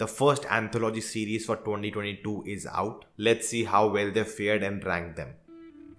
The first anthology series for 2022 is out. Let's see how well they fared and rank them.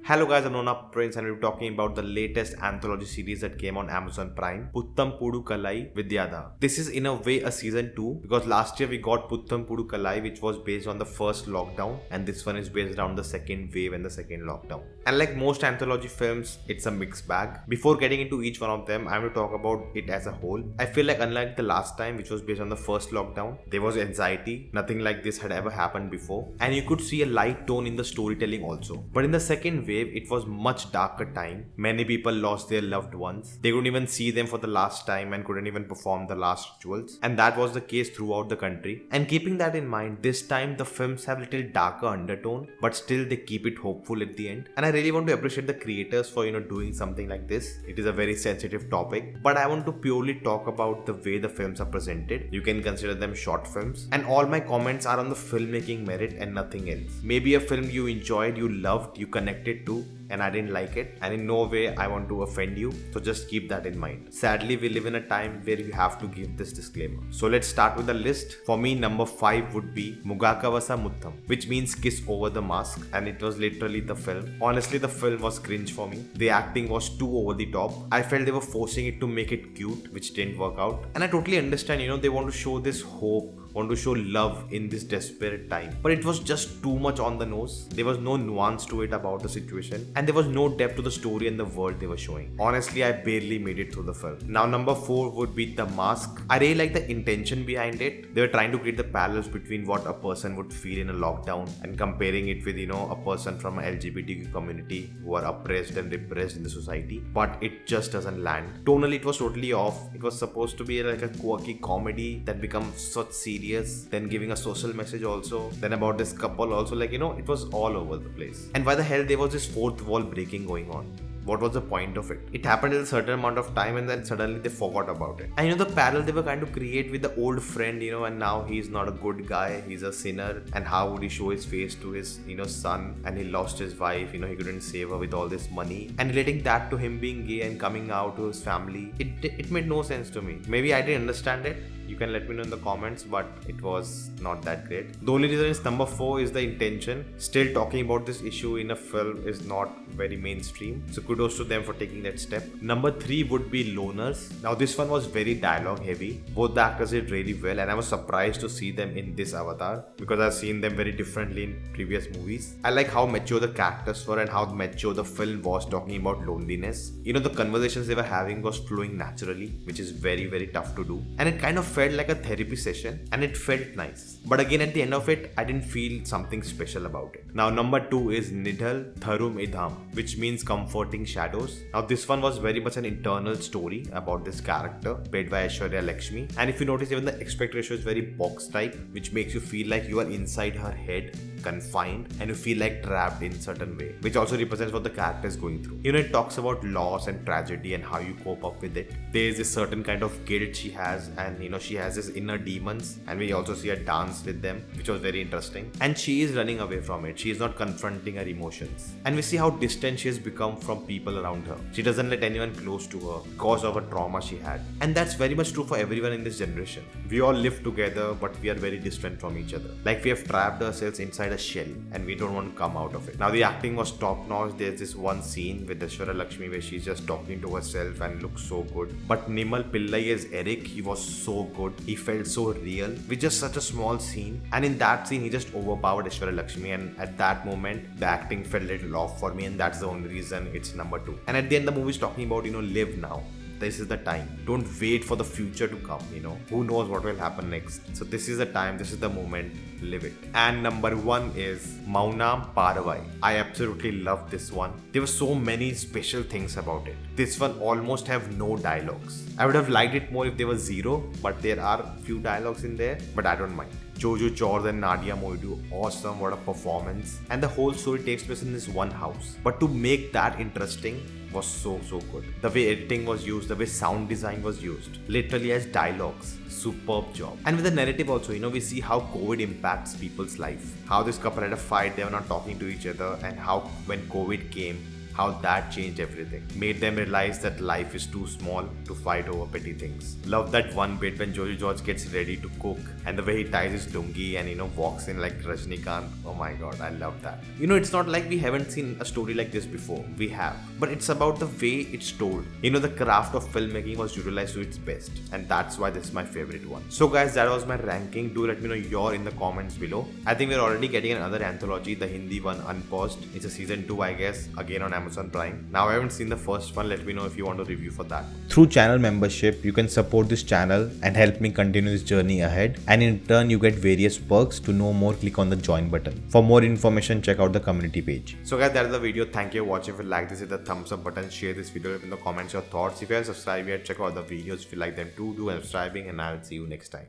Hello guys, I'm Nona Prince and we're talking about the latest anthology series that came on Amazon Prime, Putham Pudhu Kaalai Vidiyaadhaa. This is in a way a season 2 because last year we got Putham Pudhu Kaalai, which was based on the first lockdown, and this one is based around the second wave and the second lockdown. And like most anthology films, it's a mixed bag. Before getting into each one of them, I'm going to talk about it as a whole. I feel like unlike the last time, which was based on the first lockdown, there was anxiety. Nothing like this had ever happened before. And you could see a light tone in the storytelling also. But in the second wave, it was much darker time. Many people lost their loved ones. They couldn't even see them for the last time and couldn't even perform the last rituals. And that was the case throughout the country. And keeping that in mind, this time the films have a little darker undertone, but still they keep it hopeful at the end. And I really want to appreciate the creators for doing something like this. It is a very sensitive topic, but I want to purely talk about the way the films are presented. You can consider them short films, and all my comments are on the filmmaking merit and nothing else. Maybe a film you enjoyed, you loved, you connected to, and I didn't like it, and in no way I want to offend you, so just keep that in mind. Sadly, we live in a time where you have to give this disclaimer. So let's start with the list. For me, number 5 would be Mugakavasa Mutham, which means kiss over the mask, and it was literally the film. Honestly, the film was cringe for me. The acting was too over the top. I felt they were forcing it to make it cute, which didn't work out. And I totally understand, they want to show this hope, want to show love in this desperate time, but it was just too much on the nose. There was no nuance to it about the situation, and there was no depth to the story and the world they were showing. Honestly, I barely made it through the film. Now number 4 would be The Mask. I really like the intention behind it. They were trying to create the parallels between what a person would feel in a lockdown and comparing it with a person from an LGBTQ community who are oppressed and repressed in the society, but it just doesn't land. Tonally, it was totally off. It was supposed to be like a quirky comedy that becomes such serious, then giving a social message also, then about this couple also, it was all over the place. And why the hell there was this fourth wall breaking going on? What was the point of it? It happened in a certain amount of time and then suddenly they forgot about it. And the parallel they were trying to create with the old friend, and now he's not a good guy, he's a sinner, and how would he show his face to his, son, and he lost his wife, he couldn't save her with all this money, and relating that to him being gay and coming out to his family. It made no sense to me. Maybe I didn't understand it. You can let me know in the comments, but it was not that great. The only reason is number 4 is the intention. Still talking about this issue in a film is not very mainstream. So kudos to them for taking that step. Number 3 would be Loners. Now this one was very dialogue heavy. Both the actors did really well, and I was surprised to see them in this avatar because I've seen them very differently in previous movies. I like how mature the characters were and how mature the film was talking about loneliness. The conversations they were having was flowing naturally, which is very, very tough to do. And it kind of felt like a therapy session, and it felt nice. But again, at the end of it, I didn't feel something special about it. Now number 2 is Nidhal Tharum Idham, which means comforting shadows. Now this one was very much an internal story about this character played by Aishwarya Lakshmi, and if you notice, even the aspect ratio is very box type, which makes you feel like you are inside her head, confined, and you feel like trapped in certain way, which also represents what the character is going through. It talks about loss and tragedy and how you cope up with it. There is a certain kind of guilt she has, and she has this inner demons, and we also see her dance with them, which was very interesting. And she is running away from it. She is not confronting her emotions, and we see how distant she has become from people around her. She doesn't let anyone close to her because of a trauma she had, and that's very much true for everyone in this generation. We all live together, but we are very distant from each other. Like we have trapped ourselves inside a shell and we don't want to come out of it. Now the acting was top notch. There's this one scene with Aishwarya Lakshmi where she's just talking to herself and looks so good. But Nimal Pillai as Eric, he was so good. He felt so real with just such a small scene, and in that scene he just overpowered Aishwarya Lakshmi, and at that moment the acting felt a little off for me, and that's the only reason it's number 2. And at the end the movie is talking about live now. This is the time. Don't wait for the future to come, Who knows what will happen next. So this is the time, this is the moment, live it. And number 1 is Maunam Paravai. I absolutely love this one. There were so many special things about it. This one almost have no dialogues. I would have liked it more if there was 0, but there are few dialogues in there, but I don't mind. Jojo Chors and Nadia Moidu, awesome, what a performance. And the whole story takes place in this one house. But to make that interesting was so good. The way editing was used, the way sound design was used, literally as dialogues, superb job. And with the narrative also, we see how COVID impacts people's life. How this couple had a fight, they were not talking to each other, and how when COVID came, how that changed everything. Made them realize that life is too small to fight over petty things. Love that one bit when Joji George gets ready to cook and the way he ties his lungi and walks in like Rajnikant. Oh my god, I love that. It's not like we haven't seen a story like this before. We have. But it's about the way it's told. The craft of filmmaking was utilized to its best. And that's why this is my favorite one. So guys, that was my ranking. Do let me know your in the comments below. I think we're already getting another anthology, the Hindi one, Unpaused. It's a season 2, I guess, again on Amazon Prime. Now I haven't seen the first one. Let me know if you want to review for that. Through channel membership, you can support this channel and help me continue this journey ahead. And in turn, you get various perks. To know more, click on the join button. For more information, check out the community page. So guys, that's the video. Thank you for watching. If you like this, hit the thumbs up button. Share this video in the comments your thoughts. If you haven't subscribed yet, check out the videos. If you like them too, do and subscribing. And I'll see you next time.